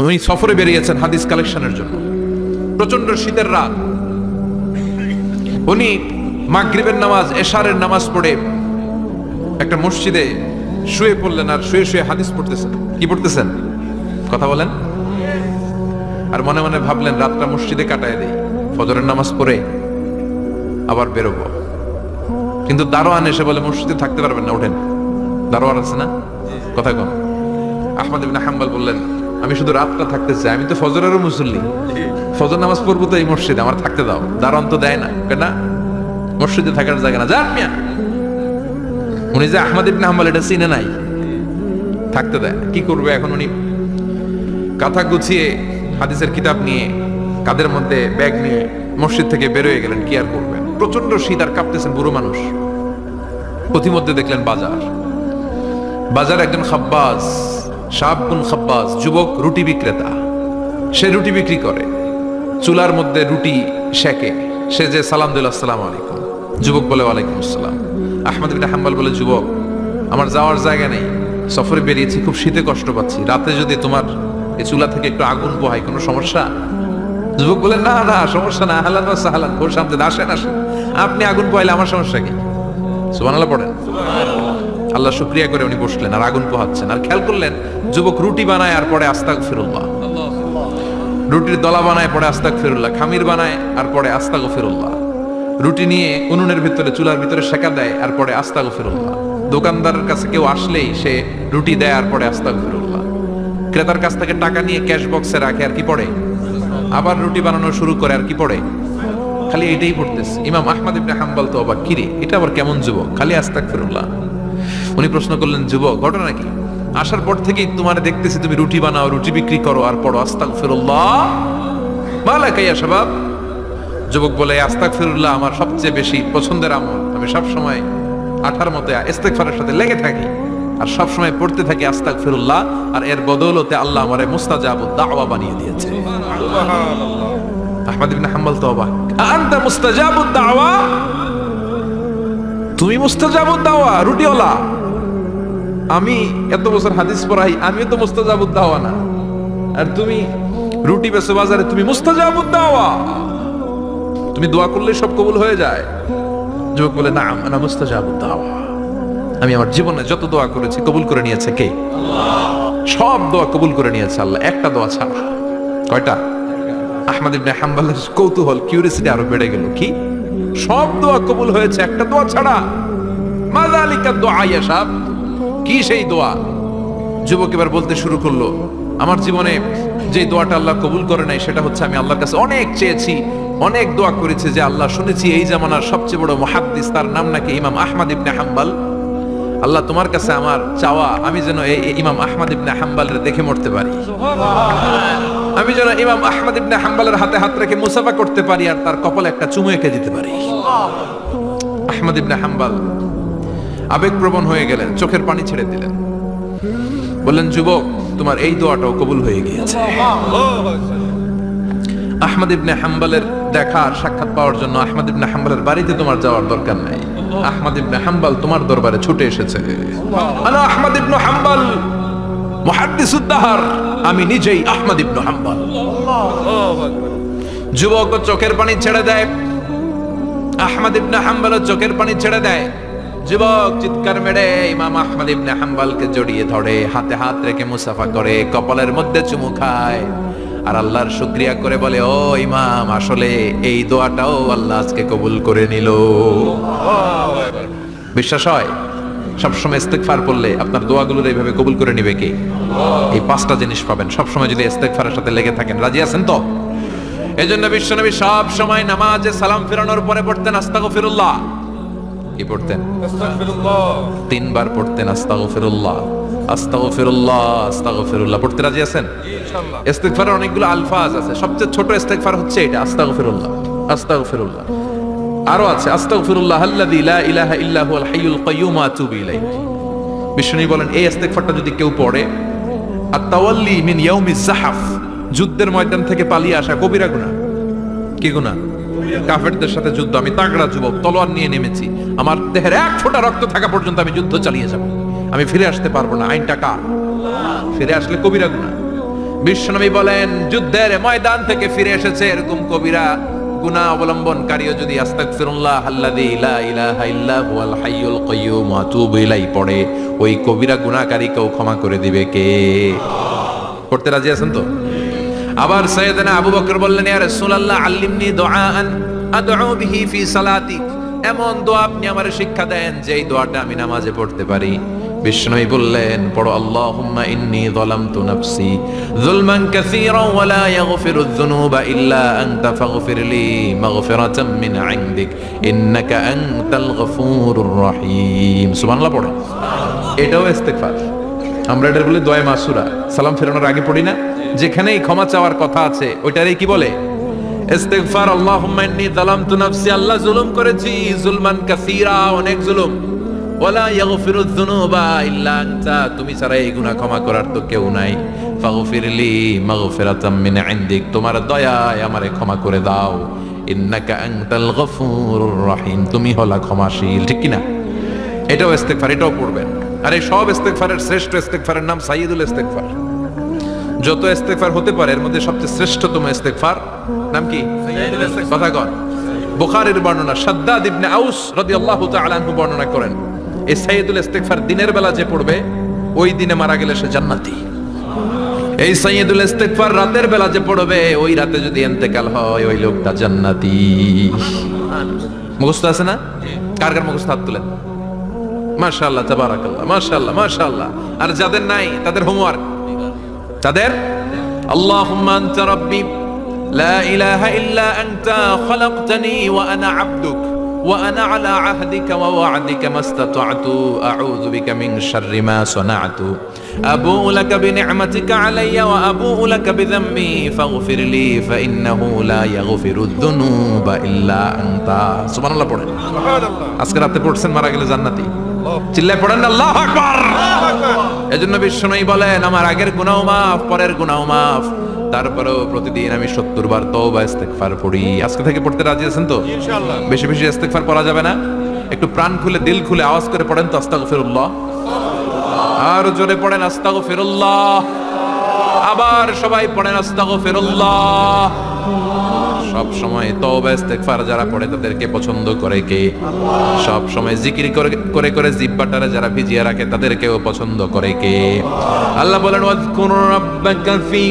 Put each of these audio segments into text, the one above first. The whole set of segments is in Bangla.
উনি সফরে বেরিয়েছেন হাদিস কালেকশনের জন্য। প্রচন্ড শীতের রাত, উনি মাগরিবের নামাজ, এশারের নামাজ পড়ে একটা মসজিদে শুয়ে পড়লেন, আর শুয়ে শুয়ে হাদিস পড়তেছেন। কি পড়তেছেন? কথা বলেন। আর মনে মনে ভাবলেন রাতটা মসজিদে কাটায় দেই, ফজরের নামাজ পড়ে আবার বেরোবো। কিন্তু দারোয়ান এসে বলে মসজিদে থাকতে পারবেন না, ওঠেন। দারোয়ান আছে না? কথা কম। আহমদ ইবনে হাম্বল বললেন, আমি শুধু রাতটা থাকতে চাই, আমি তো ফজরেরও মুসল্লি, ফজর নামাজ পড়বো তো এই মসজিদে, আমার থাকতে দাও। দারোয়ান তো দেয় না, কেন? মসজিদে থাকার জায়গা না, যান মিয়া। উনি যে আহমদ ইবনে হাম্বল এটা চিনে নাই, থাকতে দেয় না। কি করবে এখন? উনি কাঁথা গুছিয়ে হাদিসের কিতাব নিয়ে কাদের মধ্যে ব্যাগ নিয়ে মসজিদ থেকে বেরোয় গেলেন। কি আর করবেন, প্রচন্ড শীত, আর কাঁপতেছেন, বুড়ো মানুষ। পথিমধ্যে দেখলেন বাজার, বাজারে একজন খাব্বাজ, শাবুন খাব্বাজ, যুবক রুটি বিক্রেতা। সে রুটি বিক্রি করে, চুলার মধ্যে রুটি সেকে। সে যে সালাম দিল, আসসালামু আলাইকুম। যুবক বলে, ওয়ালাইকুম আসসালাম। আহমদ ইবনে হাম্বল বলে, যুবক আমার যাওয়ার জায়গা নেই, সফরে বেরিয়েছি, খুব শীতে কষ্ট পাচ্ছি, রাতে যদি তোমার এই চুলা থেকে একটু আগুন পোহাই, কোনো সমস্যা? যুবক বলে, না না সমস্যা না, আহলান ওয়া সাহলান, ওর সামনে আসেন আসেন, আপনি আগুন পোহাইলে আমার সমস্যা কি? সুবহানাল্লাহ পড়েন। আল্লাহ শুকরিয়া করে উনি বসলেন আর আগুন পোহাচ্ছেন। আর খেয়াল করলেন যুবক রুটি বানায় আর পরে আস্তাগফিরুল্লাহ, রুটির দলা বানায় পরে আস্তাগফিরুল্লাহ, খামির বানায় আর পরে আস্তাগফিরুল্লাহ, রুটি নিয়ে উনুনের ভিতরে চুলার ভিতরে সেকা দেয় আর পরে আস্তাগফিরুল্লাহ। দোকানদারের কাছে কেউ আসলেই সে রুটি দেয় আর পরে আস্তাগফিরুল্লাহ। ক্রেতার কাছ থেকে টাকা নিয়ে ক্যাশ বক্সে রাখে আর কি পড়ে? আবার রুটি বানানো শুরু করে আর কি পড়ে? খালি এটাই পড়তেছে। ইমাম আহমদ ইবনে হাম্বল তো অবাক, কিরে এটা আবার কেমন যুবক, খালি আস্তাগফিরুল্লাহ। উনি প্রশ্ন করলেন, যুবক ঘটনা কি? আসার পর থেকেই তোমার দেখতেছি তুমি রুটি বানাও, রুটি বিক্রি করো আর পড়ো আস্তাগফিরুল্লাহ, মালাকা ইয়া শাবাব। যুবক বলে, আস্তাগফিরুল্লাহ আমার সবচেয়ে বেশি পছন্দের আমল, আমি সব সময় আঠার মতো ইস্তেগফারের সাথে লেগে থাকি আর সব সময় পড়তে থাকি আস্তাগফিরুল্লাহ, আর এর বদৌলতে আল্লাহ আমারে মুস্তাজাবুদ দাওয়া বানিয়ে দিয়েছে। সুবহানাল্লাহ। আহমদ ইবনে হাম্বল তো অবাক, আনতা মুস্তাজাবুদ দাওয়া, তুমি মুস্তাজাবুদ দাওয়া রুটিওয়ালা? আমি এত বছর হাদিস পড়াই, আমিও তো মুস্তাজাবুদ দাওয়া না, আর তুমি রুটি বেচো বাজারে, তুমি মুস্তাজাবুদ দাওয়া, তুমি দোয়া করলে সব কবুল হয়ে যায়? যুবক বলে, না আনা মুস্তাজাবুদ দাওয়া, আমি আমার জীবনে যত দোয়া করেছি কবুল করে নিয়েছে কে? আল্লাহ। সব দোয়া কবুল করে নিয়েছে আল্লাহ, একটা দোয়া ছাড়া। কয়টা? আহমদ ইবনে হাম্বলের কৌতূহল, কিউরিওসিটি আরো বেড়ে গেল। কি? সব দোয়া কবুল হয়েছে একটা দোয়া ছাড়া? মাযালিকা দুআ ইয়া শাব, কি সেই দোয়া? যুবক এবার বলতে শুরু করলো, আমার জীবনে যে দোয়াটা আল্লাহ কবুল করে নাই সেটা হচ্ছে আমি আল্লাহর কাছে অনেক চেয়েছি, অনেক দোয়া করেছি, যে আল্লাহ শুনেছি এই জামানার সবচেয়ে বড় মুহাদ্দিস, তার নাম নাকি ইমাম আহমদ ইবনে হাম্বল। আল্লাহ তোমার কাছে আমার চাওয়া, আমি যেন এই ইমাম আহমদ ইবনে হাম্বলের দেখে মরতে পারি, আমি যেন ইমাম আহমদ ইবনে হাম্বলের হাতে হাত রেখে মুসাফা করতে পারি আর তার কপালে একটা চুমু এঁকে দিতে পারি। আহমদ ইবনে হাম্বল আবেগপ্রবণ হয়ে গেলেন, চোখের পানি ছেড়ে দিলেন, বললেন, যুবক তোমার এই দোয়াটাও কবুল হয়ে গিয়েছে। আহমদ ইবনে হাম্বলের দেখা সাক্ষাৎ পাওয়ার জন্য আহমদ ইবনে হাম্বলের বাড়িতে তোমার যাওয়ার দরকার নাই, আহমদ ইবনে হাম্বল তোমার দরবারে ছুটে এসেছে। আনা আহমদ ইবনে হাম্বল মুহাদ্দিসুদ দাহর, আমি নিজেই আহমদ ইবনে হাম্বল। যুবক চোখের পানি ছেড়ে দেয়, আহমদ ইবনে হাম্বল চোখের পানি ছেড়ে দেয়। যুবক চিৎকার মেরে ইমাম আহমদ ইবনে হাম্বলকে জড়িয়ে ধরে, হাতে হাত রেখে মুসাফা করে, কপালের মধ্যে চুমু খায় আর আল্লাহর শুকরিয়া করে বলে, ও ইমাম, আসলে এই দোয়াটাও আল্লাহ আজকে কবুল করে নিল। বিশ্বাস হয়? সবসময় ইস্তেগফার পড়লে আপনার দোয়াগুলোর এইভাবে কবুল করে নিবে কে? এই পাঁচটা জিনিস পাবেন সবসময় যদি ইস্তেগফারের সাথে লেগে থাকেন। রাজি আছেন তো? এজন্য বিশ্বনবী সব সময় নামাজে সালাম ফেরানোর পরে পড়তেন আস্তাগফিরুল্লাহ। কি পড়তেন? আস্তাগফিরুল্লাহ। 3 বার পড়তেন আস্তাগফিরুল্লাহ, আস্তাগফিরুল্লাহ, আস্তাগফিরুল্লাহ। পড়তে রাজি আছেন? ইনশাআল্লাহ। ইস্তেগফারের অনেকগুলো আলফাজ আছে, সবচেয়ে ছোট ইস্তেগফার হচ্ছে এটা, আস্তাগফিরুল্লাহ, আস্তাগফিরুল্লাহ। আরো আছে আস্তাগফিরুল্লাহ আল্লাযী লা ইলাহা ইল্লা হুয়াল হাইয়ুল কাইয়্যুম ওয়া আতুবু ইলাইহি। বিষ্ণু বলেন এই ইস্তেগফারটা যদি কেউ পড়ে, আত-তাওয়াল্লি মিন ইয়াউমিজ যাহাফ, যুদ্ধের ময়দান থেকে পালিয়ে আসা কবিরা গুনাহ। কি গুনাহ? কাফেরদের সাথে যুদ্ধ, আমি তাগড়া যুবক, তলোয়ার নিয়ে নেমেছি, আমার দেহের এক ফোঁটা রক্ত থাকা পর্যন্ত আমি যুদ্ধ চালিয়ে যাব, আমি ফিরে আসতে পারবো না, আইনটা কার? ফিরে আসলে কবিরা গুনাহ। বিশ্বনবী বলেন যুদ্ধের ময়দান থেকে ফিরে এসেছে এরকম কবিরা গুনাহ অবলম্বনকারীও যদি আস্তাগফিরুল্লাহ আল্লাযী লা ইলাহা ইল্লা হুয়াল হাইয়ুল কাইয়্যুম ওয়া আতুবু ইলাইহি পড়ে, ওই কবিরা গুনাহকারীকেও ক্ষমা করে দিবে কে? পড়তে রাজি আছেন তো? আবার সাইয়েদনা আবু বকর বললেন, ইয়া রাসূলুল্লাহ আল্লিমনি দুআআন আদউ বিহি ফি সালাতি, এমন দোয়া আপনি আমারে শিক্ষা দেন যে এই দোয়াটা আমি নামাজে পড়তে পারি। বিষ্ণুই বললেন, পড়ো আল্লাহুম্মা ইন্নী যালামতু নাফসি যুলমান কাসীরান ওয়া লা ইয়াগফিরুয যুনুবা ইল্লা আনতা ফাগফিরলি মাগফিরাতাম মিন ইনদিক ইন্নাকা আনতাল গফুরুর রহিম। সুবহানাল্লাহ পড়ো। এটাও ইস্তেগফার। আমরা এটা বলি দোয়া মাসুরা, সালাম ফেরানোর আগে পড়ি না? যেখানেই ক্ষমা চাওয়ার কথা আছে ওইটারই কি বলে? ইস্তেগফার। আল্লাহুম্মা ইন্নী যালামতু নাফসি, আল্লাহ জুলুম করেছি, যুলমান কাসীরা, অনেক জুলুম, ওয়ালা ইয়াগফিরুয যুনুবা ইল্লা আনতা, তুমি ছাড়া এই গুনাহ ক্ষমা করার তো কেউ নাই, ফাগফিরলি মাগফিরাতাম মিন ইনদিক, তোমার দয়ায় আমারে ক্ষমা করে দাও, ইন্নাকা আনতাল গফুরুর রহিম, তুমি হলা ক্ষমাশীল। ঠিক কি না? এটাও ইস্তেগফার, এটাও পড়বেন। আর এই সব ইস্তেগফারের শ্রেষ্ঠ ইস্তেগফারের নাম সাইয়্যিদুল ইস্তেগফার। যত ইস্তেগফার হতে পারে এর মধ্যে সবচেয়ে শ্রেষ্ঠতম ইস্তেগফার নাম কি? কথা কন। বুখারীর বর্ণনা, শাদ্দাদ ইবনে আউস রাদিয়াল্লাহু তাআলা আনহু বর্ণনা করেন, এই সাইয়্যিদুল ইস্তেগফার দিনের বেলা যে পড়বে ওই দিনে মারা গেলে সে জান্নাতি। এই সাইয়্যিদুল ইস্তেগফার রাতের বেলা যে পড়বে ওই রাতে যদি ইন্তেকাল হয় ওই লোকটা জান্নাতি। মুখস্থ আছে না? কার কার মুখস্থ হাত তুলেন? মাশাআল্লাহ, তাবারাকাল্লাহ, মাশাআল্লাহ, মাশাআল্লাহ। আর যাদের নাই তাদের হোমওয়ার্ক, তাদের আল্লাহুম্মা আনতা রাব্বি লা ইলাহা ইল্লা আনতা খালাকতানি ওয়া আনা আবদুক ওয়া আনা আলা আহদিকা ওয়া ওয়া'দিকা মাস্তাতা'তু আউযু বিকা মিন শাররি মা সানা'তু আবু'ু লাকা বিনি'মাতিকা আলাইয়া ওয়া আবু'ু লাকা বিযামবি ফাগফিরলি ফাইন্নাহু লা ইয়াগফিরুয যুনুবা ইল্লা আনতা। সুবহানাল্লাহ পড়েন। সুবহানাল্লাহ। আজকে রাতে পড়ছেন, মারা গেলে জান্নাতি। চিল্লায় পড়েন আল্লাহু আকবার। এজন্য বিশ্বনবী বলেন, আমার আগের গুনাহ মাফ, পরের গুনাহ মাফ, তারপরেও প্রতিদিন আমি 70 বার তওবা ইস্তেগফার পড়ি। আজকে থেকে পড়তে রাজি আছেন তো? ইনশাআল্লাহ। বেশি বেশি ইস্তেগফার পড়া যাবে না? একটু প্রাণ খুলে দিল খুলে আওয়াজ করে পড়েন তো আস্তাগফিরুল্লাহ। আর জোরে পড়েন আস্তাগফিরুল্লাহ। আবার সবাই পড়েন আস্তাগফিরুল্লাহ। সব সময় তওবা ইস্তেগফার যারা পড়ে তাদেরকে পছন্দ করে কে? সব সময় জিকির করে করে জিহ্বাটারে যারা ভিজিয়ে রাখে তাদেরকেও পছন্দ করে কে? আল্লাহ বলেন, ওয়াজকুর রাব্বাকা ফি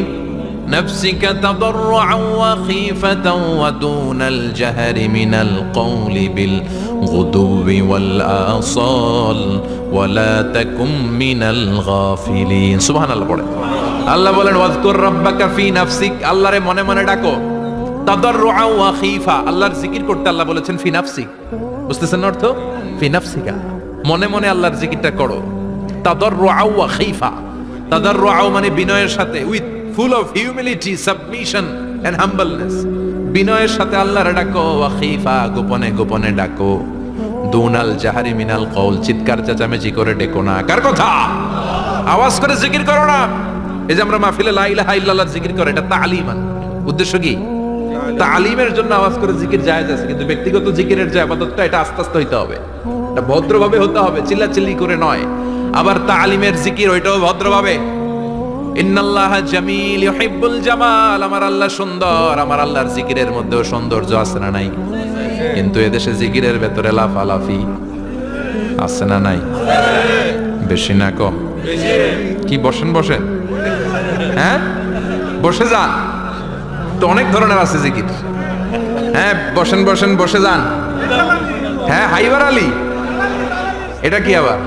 নাফসিকা তাদাররুআন ওয়া খীফাতান ওয়া দুনাল জাহরি মিনাল কওলি বিল গুদুবি ওয়াল আসাল ওয়া লা তাকুম মিনাল গাফিলিন। সুবহানাল্লাহ পড়ে। আল্লাহ বলেন, ওয়াজকুর রাব্বাকা ফি নাফসিক, আল্লাহরে মনে মনে ডাকো, তাদাররুআ ওয়া খীফা, আল্লাহর জিকির করতে আল্লাহ বলেছেন ফি নাফসিক। বুঝতেছেন অর্থ? ফি নাফসিকা, মনে মনে আল্লাহর জিকিরটা করো। তাদাররুআ ওয়া খীফা, তাদাররুআ মানে বিনয়ের সাথে, with full of humility, submission and humbleness, বিনয়ের সাথে আল্লাহরে ডাকো। ওয়া খীফা, গোপনে গোপনে ডাকো। দুনাল জাহারি মিনাল কওল, চিৎকার চেঁচামেচি করে ডেকো না। কার কথা? আওয়াজ করে জিকির করো না। এই যে আমরা মাহফিলে লা ইলাহা ইল্লাল্লাহর জিকির করে, এটা তালিমান। উদ্দেশ্য কি? তালিমের জন্য আওয়াজ করে জিকির জায়েজ আছে, কিন্তু ব্যক্তিগত জিকিরের যে ইবাদতটা এটা আস্তে আস্তে হইতে হবে, এটা ভদ্রভাবে হতে হবে, চিল্লাচিল্লি করে নয়। আবার তালিমের জিকির ওইটাও ভদ্রভাবে। ইন্নাল্লাহা জামিল ইউহিব্বুল জামাল, আমার আল্লাহ সুন্দর, আমার আল্লাহর জিকিরের মধ্যেও সৌন্দর্য আছে না নাই? কিন্তু এদেশে জিকিরের ভেতরে লাফালাফি আছে না নাই? বেশি না কম? কি বসেন বসেন, হ্যাঁ বসে যান তো, অনেক ধরনের আছে জিকির। হ্যাঁ বসেন বসেন, বসে যান। হ্যাঁ হাইবার আলী, এটা কি আবার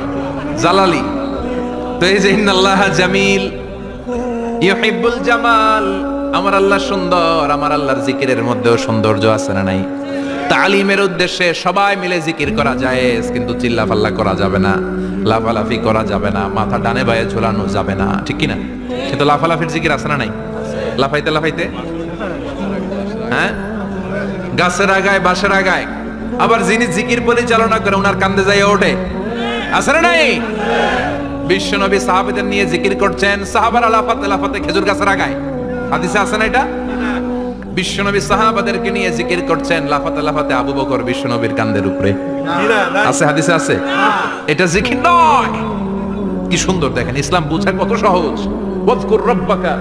জালালি? তো এই যে ইন্নাল্লাহা জামিল ইউহিব্বুল জামাল, আমার আল্লাহ সুন্দর, আমার আল্লাহর জিকিরের মধ্যেও সৌন্দর্য আছে না নাই? তালিমের উদ্দেশ্যে সবাই মিলে জিকির করা জায়েজ, কিন্তু চিল্লাফাল্লা করা যাবে না, লাফালাফি করা যাবে না, মাথা ডানে বায়ে ঝোলানো যাবে না, ঠিক কি না? কিন্তু লাফালাফির জিকির আছে না নাই? লাফাইতে লাফাইতে, হ্যাঁ গাছের আগায় বাঁশের আগায়। আবার যিনি জিকির পরিচালনা করে ওনার কান্দে যাইয়া ওঠে, আছে না নাই? বিশ্বনবী সাহাবাদের নিয়ে জিকির করছেন, সাহাবারা লাফাতে লাফাতে খেজুর গাছের আগায়। হাদিসে আছে না এটা? বিশ্বনবী সাহাবাদেরকে নিয়ে জিকির করছেন, লাফাতে লাফাতে আবু বকর বিশ্বনবীর কান্দের উপরে। আছে, হাদিসে আছে। এটা জিকির নয়। কি সুন্দর দেখেন, ইসলাম বুঝা কত সহজ। ওয়াজকুর রাব্বাকা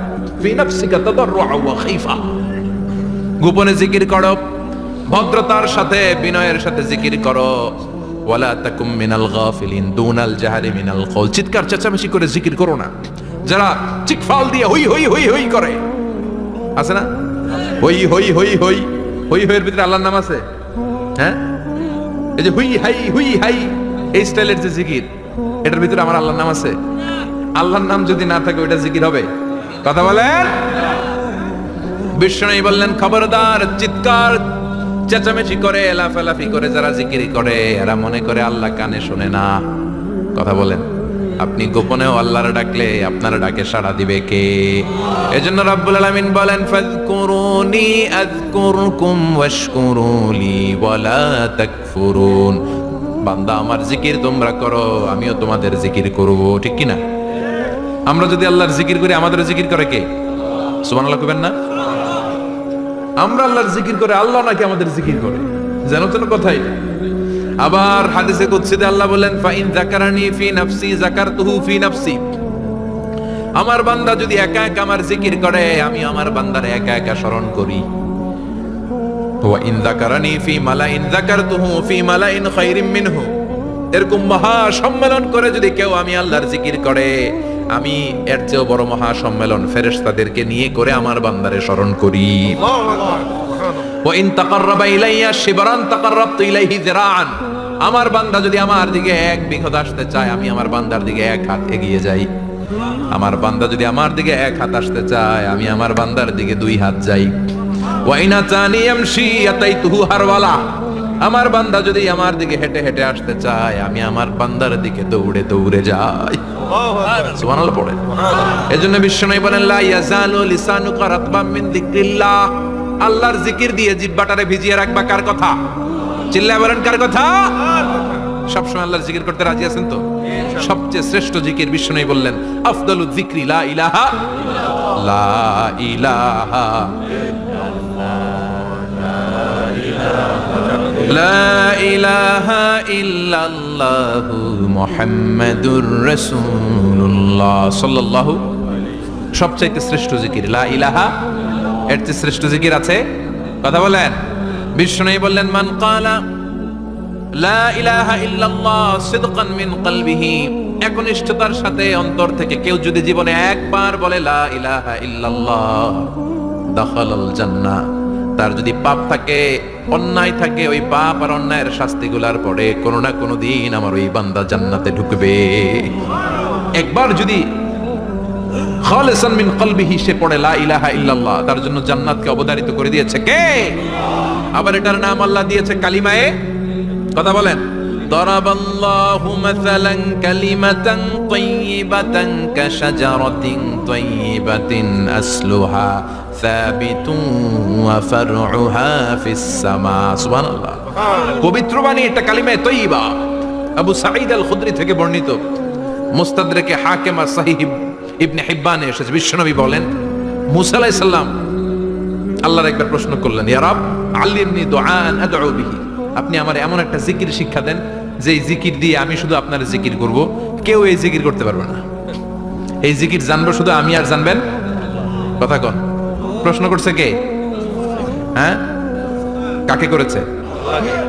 ফি নাফসিকা তাদাররুআ ওয়া খাইফা, গোপনে জিকির করো, ভদ্রতার সাথে বিনয়ের সাথে জিকির করো। ওয়ালা তাকুম মিনাল গাফিলিন দুনাল জাহরি মিনাল কওল, চিৎকার চেঁচামেচি করে জিকির করো না। যারা চিকফাল দিয়ে হই হই হই হই করে, আছে না? হই হই হই হই হই হইয়ের ভিতরে আল্লাহর নাম আছে। হ্যাঁ, এই যে হুই হাই এই স্টাইলের যে জিকির, এটার ভিতরে আমার আল্লাহর নাম আছে? আল্লাহর নাম যদি না থাকে ওইটা জিকির হবে? কথা বলেন। বিষ্ণু বললেন খবরদার, চিৎকার চেঁচামেচি করে লাফালাফি করে যারা জিকির করে এরা মনে করে আল্লাহ কানে শোনে না। কথা বলেন। আপনি গোপনেও আল্লাহর ডাকলে আপনার ডাকে সাড়া দিবে কে? এজন্য রাব্বুল আলামিন বলেন ফাযকুরুনি আযকুরকুম ওয়াশকুরুলি ওয়ালা তাকফুরুন। বান্দা আমার জিকির তোমরা করো, আমিও তোমাদের জিকির করব, ঠিক কি না? আমরা যদি আল্লাহর জিকির করি আমাদের জিকির করে কে? সুবহানাল্লাহ কইবেন না? আমরা আল্লাহর জিকির করে, আল্লাহ নাকি আমাদের জিকির করে, জানো তো কথাই। আবার হাদিসে কুদসিতে আল্লাহ বলেন ফাইন যাকারানি ফি নাফসি যাকারতুহু ফি নাফসি, আমার বান্দা যদি একা একা আমার জিকির করে আমি আমার বান্দারে একা একা স্মরণ করি। ওয়া ইন যাকারানি ফি মালাইন যাকারতুহু ফি মালাইন খায়রিম মিনহু, এরকম মহা সম্মেলন করে যদি কেউ আমি আল্লাহর জিকির করে আমি এর চেয়েও বড় মহা সম্মেলন ফেরেশতাদেরকে নিয়ে করে আমার বান্দারে স্মরণ করি। ওয়া ইন তাকাররাবা ইলাইয়া শিবরান তাকাররাবতু ইলাইহি যিরাআন, আমার বান্দা যদি আমার দিকে এক বিঘত আসতে চায় আমি আমার বান্দার দিকে এক হাত এগিয়ে যাই। আমার বান্দা যদি আমার দিকে এক হাত আসতে চায় আমি আমার বান্দার দিকে দুই হাত যাই। ওয়া ইন আতানি ইয়ামশি আতাইতুহু হারওয়ালা, আমার বান্দা যদি আমার দিকে হেঁটে হেঁটে আসতে চায় আমি আমার বান্দার দিকে দৌড়ে দৌড়ে যাই। সুবহানাল্লাহ পড়ে। এজন্য বিশ্বনবী বলেন লা ইয়াজালু লিসানুকা রাতবাম মিন যিকরিল্লাহ, আল্লাহর জিকির দিয়ে জিহ্বাটারে ভিজিয়ে রাখবা। কার কথা? চিল্লায় বলেন কার কথা? সবসময় আল্লাহর জিকির করতে রাজি আছেন তো? সবচেয়ে শ্রেষ্ঠ জিকির বিশ্বনবী বললেন আফদালুয যিকরি লা ইলাহা লা ইলাহা লা ইলাহা ইল্লাল্লাহু মুহাম্মাদুর রাসূলুল্লাহ সাল্লাল্লাহু। সবচেয়ে শ্রেষ্ঠ জিকির লা ইলাহা, এর চেয়ে শ্রেষ্ঠ জিকির আছে? কথা বলেন। বিষ্ণু বললেন মান ক্বালা লা ইলাহা ইল্লাল্লাহ সিদকান মিন কলবিহি, একনিষ্ঠতার সাথে অন্তর থেকে কেউ যদি জীবনে একবার বলে লা ইলাহা ইল্লাল্লাহ দাখালাল জান্নাহ, তার যদি পাপ থাকে অন্যায় থাকে ওই পাপ আর অন্যায়ের শাস্তিগুলার পরে কোনো না কোনো দিন আমার ওই বান্দা জান্নাতে ঢুকবে। একবার যদি খালিসান মিন কলবিহি সে পড়ে লা ইলাহা ইল্লাল্লাহ, তার জন্য জান্নাতকে অবধারিত করে দিয়েছে কে? আবার এটার নাম আল্লাহ দিয়েছে কালিমায়ে। কথা বলেন। দারাবাল্লাহু মাসালান কালিমাতান তাইয়িবাতান কাশাজারাতিন তাইয়িবাতিন আসলুহা সাবিতুন ওয়া ফারউহা ফিস সামা। সুবহানাল্লাহ। পবিত্র বাণী এটা কালিমায়ে তাইয়িবা। আবু সাঈদ আল খুদরি থেকে বর্ণিত, মুস্তাদরাকে হাকিম আর সহিহ ইবনে হিব্বানে এসেছে। বিশ্বনবী বলেন মুসা আলাইহিস সালাম আল্লাহর একবার প্রশ্ন করলেন ইয়া রব আল্লিমনি দুআআন আদউ বিহি, আপনি আমার এমন একটা জিকির শিক্ষা দেন যে জিকির দিয়ে আমি শুধু আপনার জিকির করব, কেউ এই জিকির করতে পারবে না। এই জিকির জানবো শুধু আমি আর জানবেন। কথা কোন? প্রশ্ন করছে কে? হ্যাঁ, কাকে করেছে?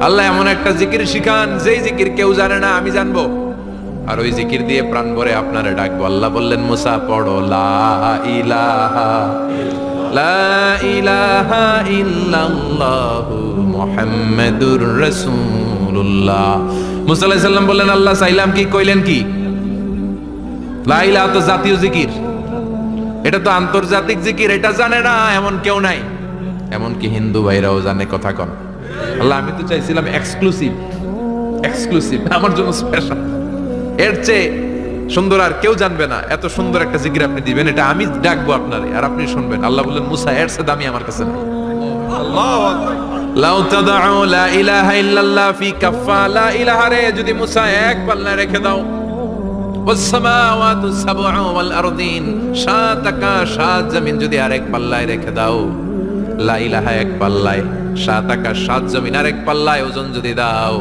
আল্লাহ এমন একটা জিকির শিখান যেই জিকির কেউ জানে না, আমি জানবো, আর ওই জিকির দিয়ে প্রাণ ভরে আপনারে ডাকবো। আল্লাহ বললেন মুসা পড়ো লা ইলাহা লা ইলাহা ইল্লাল্লাহু মুহাম্মাদুর রাসূলুল্লাহ। মুসা আলাইহিস সালাম বললেন আল্লাহ চাইলাম কি, কইলেন কি? লা ইলাহা তো জাতীয় জিকির, এটা তো আন্তর্জাতিক জিকির, এটা জানে না এমন কেউ নাই। এমনকি হিন্দু ভাইরাও জানে। কথা কন। আল্লাহ আমি তো চাইছিলাম এক্সক্লুসিভ, আমার জন্য স্পেশাল, এর চেয়ে সুন্দর আর কেউ জানবে না। এত সুন্দর একটা জিকির আপনি দিবেন, এটা আমি ডাকবো আপনারে আর আপনি শুনবেন। আল্লাহ বললেন মুসা এর চেয়ে দামি আমার কাছে নাই। আল্লাহু আকবার। লাউ তাদউ লা ইলাহা ইল্লাল্লাহ ফি কাফা, লা ইলাহা রে যদি মুসা এক পাল্লায় রেখে দাও, ওয়াস সামাওয়াতু সাবউ ওয়াল আরদিন, সাত আকাশ সাত জমিন যদি আরেক পাল্লায় রেখে দাও, লা ইলাহা এক পাল্লায়, সাত আকাশ সাত জমিন আরেক পাল্লায় ওজন যদি দাও,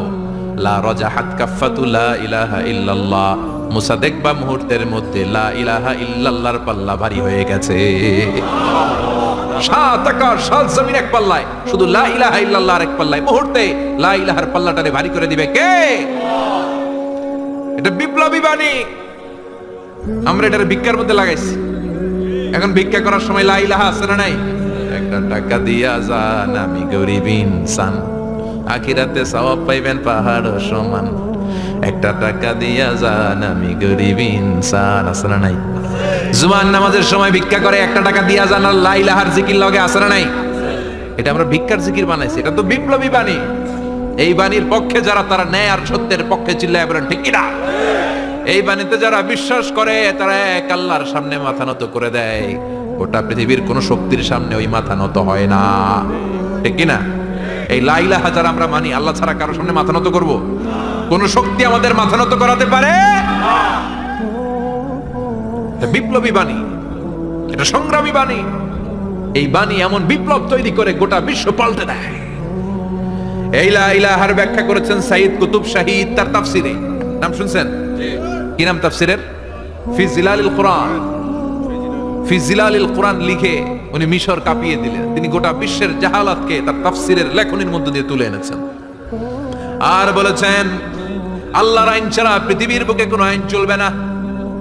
লা রাজাহাত কাফাতু লা ইলাহা ইল্লাল্লাহ, মুসা দেখবা মুহূর্তের মধ্যে লা ইলাহা ইল্লাল্লাহর পাল্লা ভারী হয়ে গেছে। সাত আকাশ সাত জমিন এক পাল্লায়, শুধু লা ইলাহা ইল্লাল্লাহর এক পাল্লায় মুহূর্তে লা ইলাহার পাল্লাটারে ভারী করে দিবে কে? এটা বিপ্লবী বাণী। আমরা এটার ভিক্ষার মধ্যে লাগাইছি। এখন ভিক্ষা করার সময় লা ইলাহা আছে না নাই? একটা টাকা দিয়া যান, আমি গরিব ইনসান, আখিরাতে সওয়াব পাইবেন পাহাড় সমান। একটা টাকা দিয়া যান, আমি গরিব ইনসান, আছে না নাই? জুমার নামাজের সময় ভিক্ষা করে একটা টাকা দিয়া যান, আর লা ইলাহার জিকির লগে আছে না নাই? এটা আমরা ভিক্ষার জিকির বানাইছি। এটা তো বিপ্লবী বাণী। এই বাণীর পক্ষে যারা, তারা ন্যায় আর সত্যের পক্ষে চিল্লায় বলেন ঠিক কিনা? এই বাণীতে যারা বিশ্বাস করে তারা এক আল্লাহর সামনে মাথা নত করে দেয়। গোটা পৃথিবীর কোন শক্তির সামনে ওই মাথা নত হয় না, ঠিক কিনা? এই লা ইলাহা যারা আমরা মানি, আল্লাহ ছাড়া কারোর সামনে মাথা নত করব? কোন শক্তি আমাদের মাথা নত করাতে পারে? এটা বিপ্লবী বাণী, এটা সংগ্রামী বাণী। এই বাণী এমন বিপ্লব তৈরি করে গোটা বিশ্ব পাল্টে দেয়। এই লা ইলাহার ব্যাখ্যা করেছেন সাইয়্যিদ কুতুব শাহীদ তার তাফসিরে। নাম শুনছেন? কি নাম তাফসিরের? ফি জিলালিল কোরআন। ফি জিলালিল কোরআন লিখে উনি মিশর কাঁপিয়ে দিলেন। তিনি গোটা বিশ্বের জাহালাতকে তার তাফসিরের লেখনীর মধ্য দিয়ে তুলে এনেছেন। আর বলেছেন আল্লাহর আইন ছাড়া পৃথিবীর বুকে কোনো আইন চলবে না।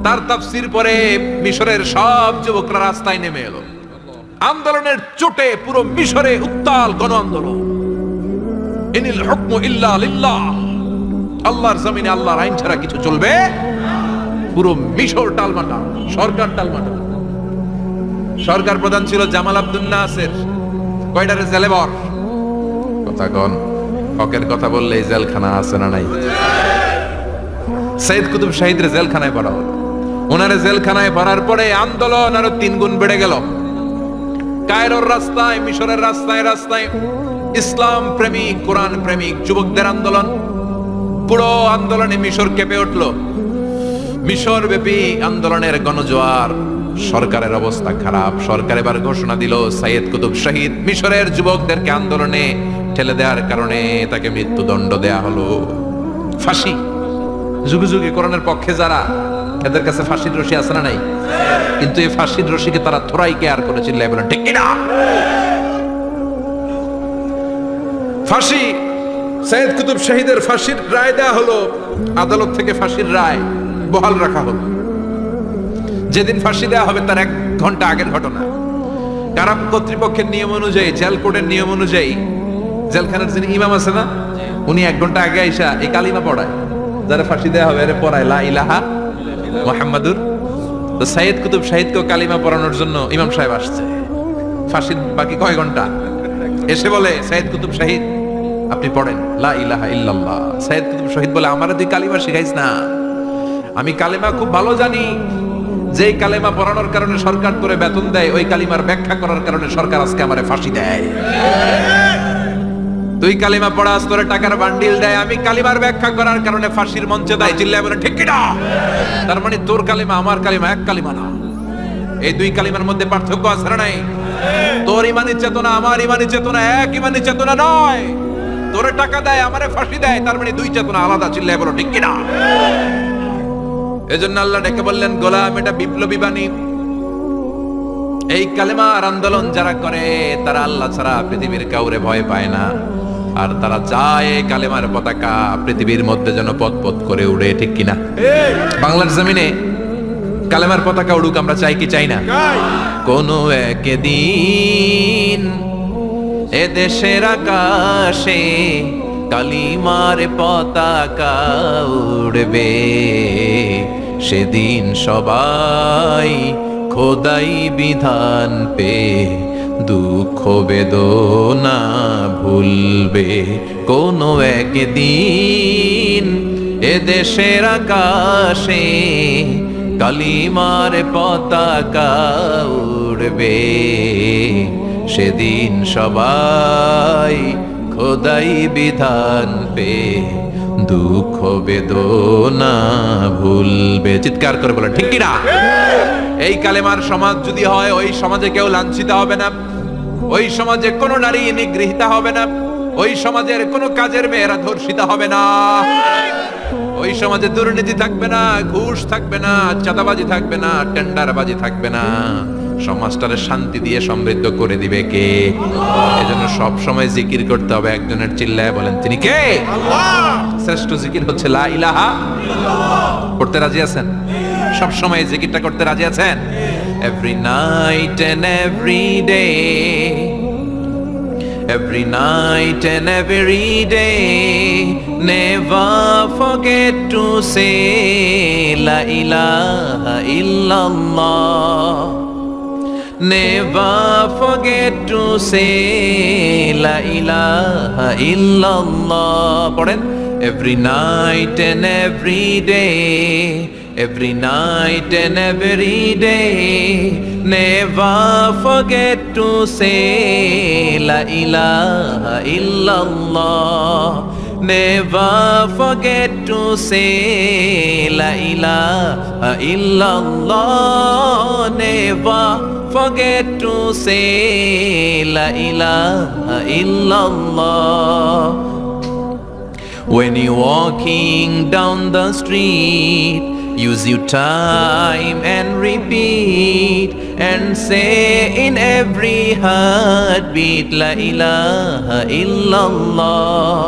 তার তাফসির পরে মিশরের সব যুবকরা রাস্তায় নেমে এলো। আন্দোলনের চোটে পুরো মিশরে উত্তাল গণ আন্দোলন। ইনিল হুকমু ইল্লা লিল্লাহ, আল্লাহর জমিনে আল্লাহর আইন ছাড়া কিছু চলবে? পুরো মিশর টালমাটা, সরকার টালমাটা। সরকার প্রধান ছিল জামাল আব্দুল নাসের। কয়টারে জেলেবর? কথা কন, হকের কথা বললে জেলখানা আছে না নাই? সাইয়্যিদ কুতুব শাহীদের জেলখানায় পড়া হলো। ওনারে জেলখানায় ভরার পরে আন্দোলন আরো 3 গুণ বেড়ে গেল। কায়রোর রাস্তায়, মিশরের রাস্তায় রাস্তায় ইসলাম প্রেমিক, কোরআন প্রেমিক যুবকদের আন্দোলন। পুরো আন্দোলনে মিশর কেঁপে উঠল। মিশর ব্যাপী আন্দোলনের গণজোয়ার। সরকারের অবস্থা খারাপ। সরকার এবার ঘোষণা দিল সাইয়্যিদ কুতুব শাহীদ মিশরের যুবকদেরকে আন্দোলনে ঠেলে দেওয়ার কারণে তাকে মৃত্যুদণ্ড দেয়া হলো। ফাঁসি। যুগে যুগে কোরআনের পক্ষে যারা, এদের কাছে ফাঁসির রশি আছে না নাই? কিন্তু এই ফাঁসির রশিকে তারা থোড়াই কেয়ার করে চিল্লায় বলেন ঠিক কিনা? ফাঁসি, সাইয়্যিদ কুতুব শাহীদের ফাঁসির রায় দেয়া হলো। আদালত থেকে ফাঁসির রায় বহাল রাখা হলো। যেদিন ফাঁসি দেওয়া হবে তার 1 ঘন্টা আগের ঘটনা। কারা কর্তৃপক্ষের নিয়ম অনুযায়ী, জেল কোডের নিয়ম অনুযায়ী জেলখানার যিনি ইমাম আছে না, উনি 1 ঘন্টা আগে আইসা এই কালিমা পড়ায়। যারা ফাঁসি দেওয়া হবে এর পড়ায় লা ইলাহা মুহাম্মাদুর। তো সাইয়্যিদ কুতুব শাহীদকে কালিমা পড়ানোর জন্য ইমাম সাহেব আসছে। ফাঁসির বাকি কয় ঘন্টা, এসে বলে সাইয়্যিদ কুতুব শাহীদ আপনি পড়েন লা ইলাহা ইল্লাল্লাহ। সাইয়্যিদ কুতুব শাহীদ বলে আমারে তুই কালিমা শিখাইস না, আমি কালিমা খুব ভালো জানি। যেই কালিমা পড়ানোর কারণে সরকার তোরে বেতন দেয়, ওই কালিমার ব্যাখ্যা করার কারণে সরকার আজকে আমারে ফাঁসি দেয়। তুই কালিমা পড়াস, তোরে টাকার বান্ডিল দেয়, আমি কালিমার ব্যাখ্যা করার কারণে ফাঁসির মঞ্চে দেয়। চিল্লায় বলে ঠিক কিনা? তার মানে তোর কালিমা আমার কালিমা এক কালিমা না। এই 2 কালিমার মধ্যে পার্থক্য আছে না নাই? তোর ইমানি চেতনা আমার ইমানি চেতনা এক ইমানি চেতনা নয়। তোরে টাকা দেয়, আমারে ফাঁসি দেয়, তার মানে 2 চেতনা আলাদা। চিল্লায় বলো ঠিক কিনা? এজন্য আল্লাহ ডেকে বললেন গোলাম, এটা বিপ্লবী বাণী। এই কালেমার আন্দোলন যারা করে তারা আল্লাহ ছাড়া পৃথিবীর কাউরে ভয় পায় না। আর তারা চায় কালেমার পতাকা পৃথিবীর মধ্যে যেন পথ পথ করে উড়ে, ঠিক কিনা? বাংলার জমিনে কালেমার পতাকা উড়ুক, আমরা চাই কি চাই না? কোনো একদিন এ দেশের আকাশে কালিমার পতাকা উড়বে। সেদিন সবাই খোদাই বিধান পে দুঃখ বেদনা ভুলবে। কোনো একদিন এ দেশের আকাশে কালিমার পতাকা উড়বে। সেদিন সবাই খোদাই বিধান পে দুঃখ বেদনা ভুলবে। চিৎকার করে বলেন ঠিক কিনা? এই কালেমার সমাজ যদি হয়, ওই সমাজে কেউ লাঞ্ছিত হবে না, ওই সমাজে কোনো নারী নিগৃহীতা হবে না, ওই সমাজের কোনো কাজের মেয়েরা ধর্ষিত হবে না, ওই সমাজে দুর্নীতি থাকবে না, ঘুষ থাকবে না, চাঁদাবাজি থাকবে না, টেন্ডারবাজি থাকবে না। সমাজটারে শান্তি দিয়ে সমৃদ্ধ করে দিবে কে? এজন্য সব সময় জিকির করতে হবে। একজনের চিল্লায় বলেন তিনি কে? আল্লাহ। শ্রেষ্ঠ জিকির হচ্ছে লা ইলাহা ইল্লাল্লাহ। করতে রাজি আছেন? সব সময় জিকিরটা করতে রাজি আছেন? Every night and every day, every night and every day, never forget to say la ilaha illallah. Never forget to say la ilaha illallah. Pardon? Every night and every day, every night and every day, never forget to say la ilaha illallah. Never forget to say la ilaha illallah. Never forget to say la ilaha illallah. When you're walking down the street, use your time and repeat and say in every heartbeat la ilaha illallah.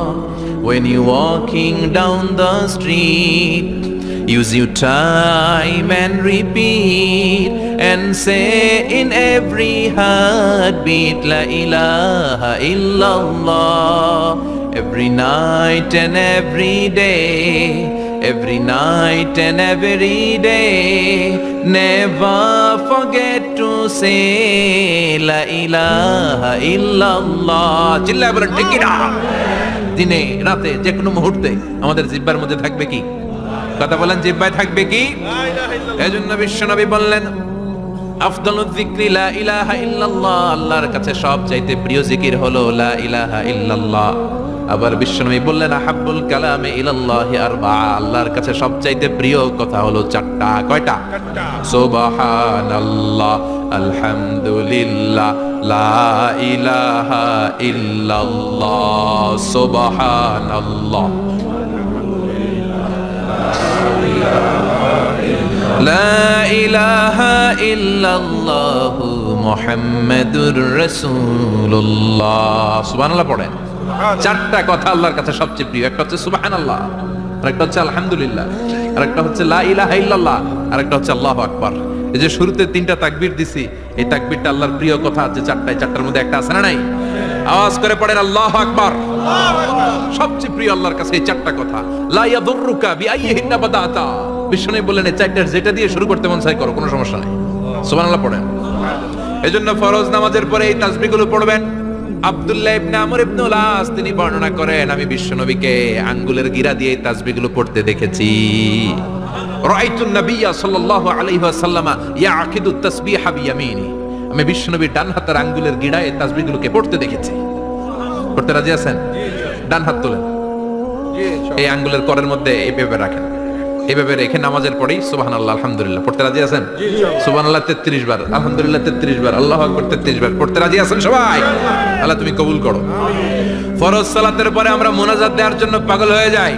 When you're walking down the street, use your time and repeat and say in every heartbeat la ilaha illallah. Every night and every day, every night and every day, never forget to say la ilaha illallah. চিল্লায় বলেন ঠিক কি না? দিনে রাতে যে কোনো মুহূর্তে আমাদের জিহ্বার মধ্যে থাকবে কি? কথা বলেন, জিহ্বায় থাকবে কি? এজন্য বিশ্বনবী বললেন আফদালুয যিকরি লা ইলাহা ইল্লাল্লাহ। আল্লাহর কাছে সবচাইতে প্রিয় জিকির হলো লা ইলাহা ইল্লাল্লাহ। আবার বিশ্বনবী বললেন আহাব্বুল কালামে ইলাল্লাহি আরবা। আল্লাহর কাছে সবচাইতে প্রিয় কথা হলো চারটা। কয়টা? সুবহানাল্লাহ, আলহামদুলিল্লাহ, লা ইলাহা ইল্লাল্লাহ। সুবহানাল্লাহ, লা ইলাহা ইল্লাল্লাহ, মুহাম্মাদুর রাসূলুল্লাহ। সুবহানাল্লাহ পড়েন। চারটা কথা আল্লাহর কাছে সবচেয়ে প্রিয়। একটা হচ্ছে সুবহানাল্লাহ, আরেকটা হচ্ছে আলহামদুলিল্লাহ, আরেকটা হচ্ছে লা ইলাহা ইল্লাল্লাহ, আরেকটা হচ্ছে আল্লাহু আকবার। এই যে শুরুতে তিনটা তাকবীর দিছি, এই তাকবীরটা আল্লাহর প্রিয় কথা আছে চারটায়। চারটার মধ্যে একটা আছে না নাই? আওয়াজ করে পড়েন আল্লাহু আকবার। সবচেয়ে প্রিয় আল্লাহর কাছে এই চারটা কথা। লা ইয়াদুররুকা বিআইয়িহিন্না বাদাতা। বিষ্ণু বললেন এই চারটার যেটা দিয়ে শুরু করতে মন চায় করো, কোনো সমস্যা নাই। সুবহানাল্লাহ পড়েন। এজন্য ফরজ নামাজের পরে এই তাসবিহগুলো পড়বেন। আব্দুল্লাহ ইবনে আমর ইবনে উলাস তিনি বর্ণনা করেন আমি বিশ্বনবীকে আঙ্গুলের গিরা দিয়ে এই তাসবিহগুলো পড়তে দেখেছি। রাআইতুন নাবিয়্যা সাল্লাল্লাহু আলাইহি ওয়াসাল্লাম ইয়াকিদু তাসবিহা বিয়ামিনি। আমি বিশ্বনবীর ডান হাতের আঙ্গুলের গিরায় এই তাসবিহগুলোকে পড়তে দেখেছি। পড়তে রাজি আছেন? ডান হাত তোলেন, এই আঙ্গুলের করের মধ্যে এইভাবে রাখেন, এইভাবে রেখে নামাজের পরেই সুবহানাল্লাহ আলহামদুলিল্লাহ পড়তে রাজি আছেন? সুবহানাল্লাহ 33 বার, আলহামদুলিল্লাহ 33 বার, আল্লাহু আকবার 33 বার। পড়তে রাজি আছেন সবাই? আল্লাহ তুমি কবুল করো। ফরজ সালাতের পরে আমরা মুনাজাত দেওয়ার জন্য পাগল হয়ে যাই।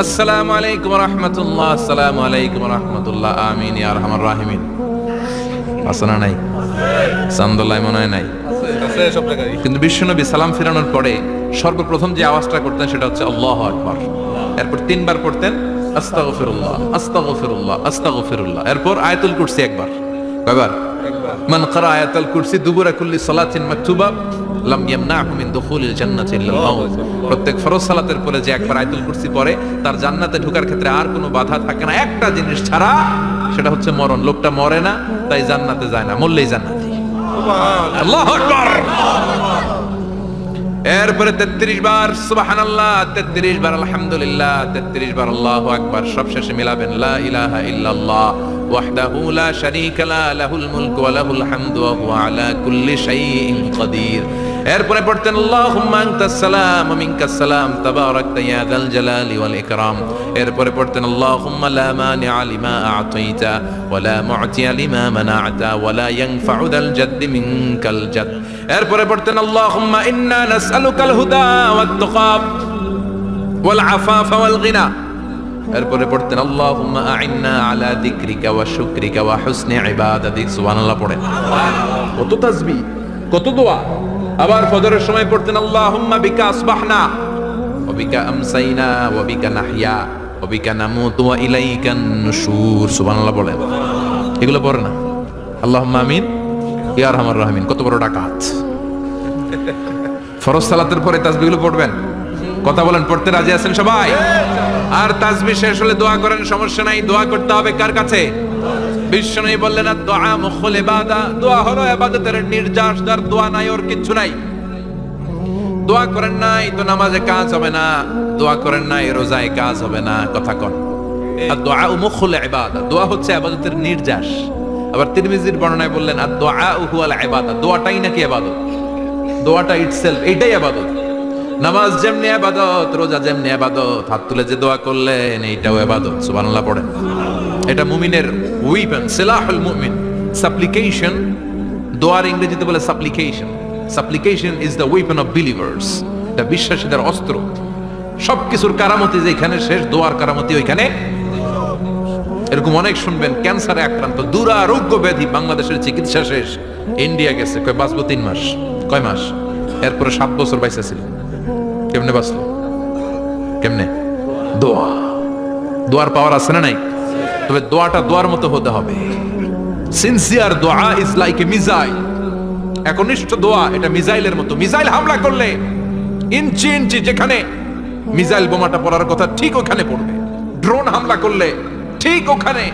আসসালামু আলাইকুম ওয়া রাহমাতুল্লাহ, আসসালামু আলাইকুম ওয়া রাহমাতুল্লাহ, আমিন ইয়া আরহামার রাহিমিন। আসনা নাই? সান্দুল্লাহ মনে হয় নাই, আছে সব জায়গায়। কিন্তু বিশ্বনবী সালাম ফিরানোর পরে সর্বপ্রথম যে আওয়াজটা করতেন সেটা হচ্ছে আল্লাহু আকবার। এরপর 3 বার পড়তেন আস্তাগফিরুল্লাহ, আস্তাগফিরুল্লাহ, আস্তাগফিরুল্লাহ। এরপর আয়াতুল কুরসি একবার। কয়বার? একবার। মান ক্বারা আয়াতুল কুরসি দুবুরা কুল্লি সালাতিন মাকতুবা লাম ইয়ামনাহু মিন দুখুলিল জান্নাতি ইল্লাল মাউত। প্রত্যেক ফরজ সালাতের পরে যে একবার আয়াতুল কুরসি পড়ে তার জান্নাতে ঢোকার ক্ষেত্রে আর কোনো বাধা থাকে না, একটা জিনিস ছাড়া, সেটা হচ্ছে মরণ। লোকটা মরে না তাই জান্নাতে যায় না, মরলেই জান্নাতি। সুবহানাল্লাহ, আল্লাহু আকবার। এরপরে 33 বার সুবহানাল্লাহ, 33 বার আলহামদুলিল্লাহ, 33 বার আল্লাহু আকবার। সবশেষে মিলাবেন লা ইলাহা ইল্লাল্লাহ ওয়াহদাহু লা শারীকা লা লাহুল মুলকু ওয়া লাহুল হামদু ওয়া হুয়া আলা কুল্লি শাইইন কাদির। এরপরে পড়তেন আল্লাহুম্মা আনতাস সালাম ওয়া মিনকাস সালাম তাবারাকতা ইয়া যাল জালালি ওয়াল ইকরাম। এরপরে পড়তেন আল্লাহুম্মা লা মানিআ লিমা আ'তাইতা ওয়া লা মু'তিয়া লিমা মানা'তা ওয়া লা ইয়ানফা'ু যাল জাদ্দি মিনকাল জাদ। এরপরে পড়তেন আল্লাহুম্মা ইন্না নাসআলুকাল হুদা ওয়াত তুকা ওয়াল আফাফা ওয়াল গিনা এরপরে পড়তেন আল্লাহুম্মা আইন্না আলা যিকরিকা ওয়া শুকরিকা ওয়া হুসনি ইবাদাতিক, সুবহানাল্লাহ পড়েন। কত তাসবিহ, কত দোয়া। আবার ফজরের সময় পড়তেন আল্লাহুম্মা বিকা আসবাহনা ওয়া বিকা আমসাইনা ওয়া বিকা নাহইয়া ওয়া বিকা নামুতু ওয়া ইলাইকান নুশুর, সুবহানাল্লাহ বলেন। এগুলো পড়ে না? আল্লাহুম্মা আমিন ইয়া আরহামার রাহিমিন। কত বড় ডাকাত। ফরজ সালাতের পরে তাসবিহগুলো পড়বেন। কথা বলেন, পড়তে রাজি আছেন সবাই? আর তাসবিহ শেষ হলে দোয়া করেন, সমস্যা নাই। দোয়া করতে হবে কার কাছে? বিশ্বনবী বললেন দোয়া মুখুল ইবাদা, দোয়া হলো ইবাদতের নির্যাস। যার দোয়া নাই ওর কিচ্ছু নাই। দোয়া করেন নাই তো নামাজে কাজ হবে না, দোয়া করেন নাই রোজায় কাজ হবে না। কথা কন। আর দোয়া মুখুল ইবাদা, দোয়া হচ্ছে ইবাদতের নির্যাস। আবার তিরমিজির বর্ণনায় বললেন আর দোয়া হুয়াল ইবাদা, দোয়াটাই নাকি ইবাদত। দোয়াটা ইটসেলফ এইটাই ইবাদত। নামাজ যেমনি ইবাদত, রোজা যেমনি ইবাদত, হাত তুলে যে দোয়া করলেন এইটাও ইবাদত, সুবহানাল্লাহ পড়েন। এটা মুমিনের ওয়েপন, সিলাহুল মুমিন। সাপ্লিকেশন, দোয়ার ইংরেজিতে বলে সাপ্লিকেশন। সাপ্লিকেশন is the weapon of believers. এটা বিশ্বাসীদের অস্ত্র। সবকিছুর কারামতি যেখানে শেষ, দোয়ার কারামতি ওইখানে। এরকম অনেক শুনবেন ক্যান্সারে আক্রান্ত, দুরারোগ্য ব্যাধি, বাংলাদেশের চিকিৎসা শেষ, ইন্ডিয়া গেছে, কয় বাঁচবো 3 মাস। কয় মাস? এরপরে 7 বছর বাইসা ছিল। কেমনে বাঁচলো? কেমনে? দোয়া। দোয়ার পাওয়ার আছে না নাই? তবে দোয়াটা দোয়ার মতো হতে হবে। সিনসিয়ার দোয়া ইজ লাইক এ মিসাইল। একনিষ্ঠ দোয়া এটা মিসাইলের মতো। মিসাইল হামলা করলে ইঞ্চি ইঞ্চি যেখানে মিসাইল বোমাটা পড়ার কথা ঠিক ওখানে পড়বে। ড্রোন হামলা করলে ঠিক ওখানে,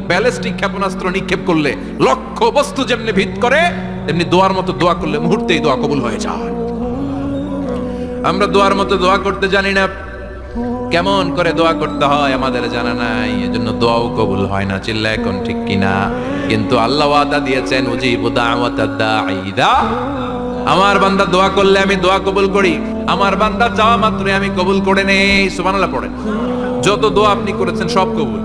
ব্যালিস্টিক ক্ষেপণাস্ত্র নিক্ষেপ করলে লক্ষ্য বস্তু যেমনি ভিত করে, তেমনি দোয়ার মতো দোয়া করলে মুহূর্তেই দোয়া কবুল হয়ে যায়। আমরা দোয়ার মতো দোয়া করতে জানি না। কেমন করে দোয়া করতে হয় আমাদের জানা নাই, এজন্য দোয়াও কবুল হয় না। চিল্লা এখন ঠিক কিনা? কিন্তু আল্লাহ ওয়াদা দিয়েছেন উজিবু দাওয়াতাদ দাঈ ইযা, আমার বান্দা দোয়া করলে আমি দোয়া কবুল করি। আমার বান্দা চাওয়া মাত্রই আমি কবুল করে নেই। সুবহানাল্লাহ পড়েন। যত দোয়া আপনি করেছেন সব কবুল।